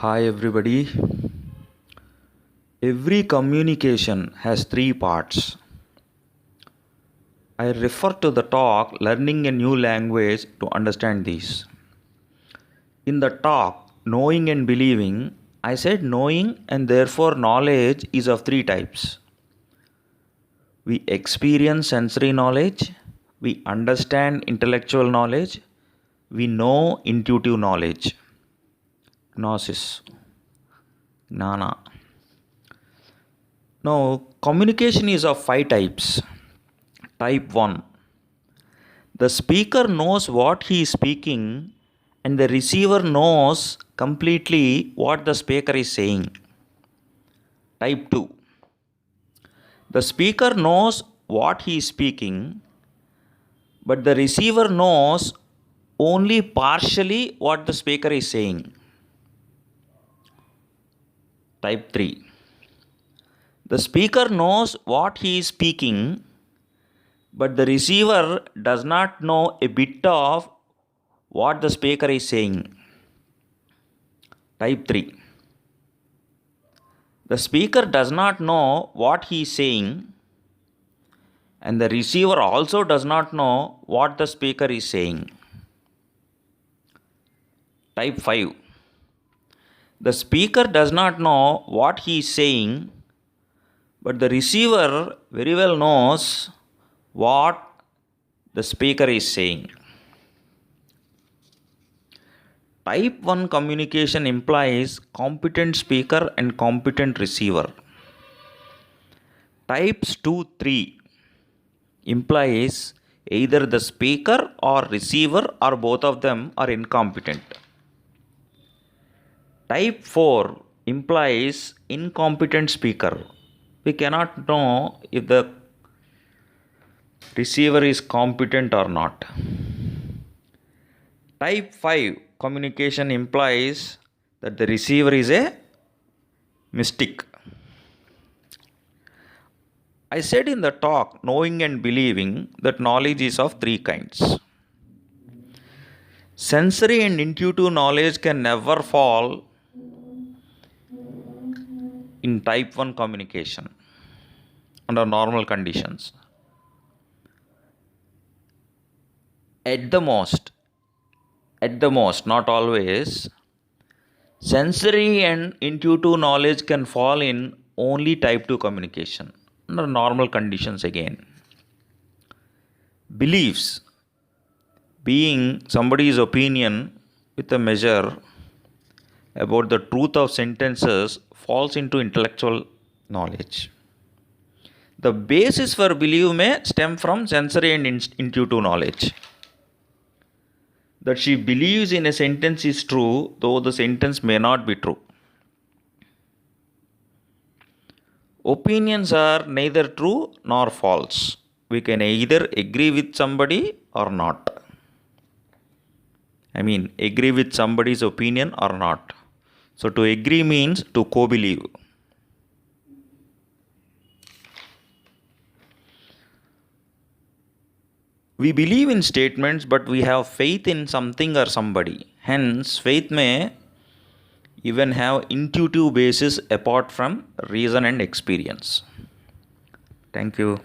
Hi everybody. Every communication has three parts. I refer to the talk learning a new language to understand these. In the talk knowing and believing, I said knowing and therefore knowledge is of three types. We experience sensory knowledge, we understand intellectual knowledge, we know intuitive knowledge. Gnosis, Gnana. Now, communication is of five types. Type 1. The speaker knows what he is speaking and the receiver knows completely what the speaker is saying. Type 2. The speaker knows what he is speaking, but the receiver knows only partially what the speaker is saying. Type 3. The speaker knows what he is speaking, but the receiver does not know a bit of what the speaker is saying. Type 3. The speaker does not know what he is saying, and the receiver also does not know what the speaker is saying. Type 5. The speaker does not know what he is saying, but the receiver very well knows what the speaker is saying. Type 1 communication implies competent speaker and competent receiver. Types 2, 3 implies either the speaker or receiver or both of them are incompetent. Type 4 implies incompetent speaker. We cannot know if the receiver is competent or not. Type 5 communication implies that the receiver is a mystic. I said in the talk, knowing and believing, that knowledge is of three kinds. Sensory and intuitive knowledge can never fall in type 1 communication under normal conditions. At the most, not always, sensory and intuitive knowledge can fall in only type 2 communication under normal conditions again. Beliefs, being somebody's opinion with a measure about the truth of sentences, falls into intellectual knowledge. The basis for belief may stem from sensory and intuitive knowledge. That she believes in a sentence is true, though the sentence may not be true. Opinions are neither true nor false. We can either agree with somebody or not. Agree with somebody's opinion or not. So to agree means to co-believe. We believe in statements, but we have faith in something or somebody. Hence, faith may even have intuitive basis apart from reason and experience. Thank you.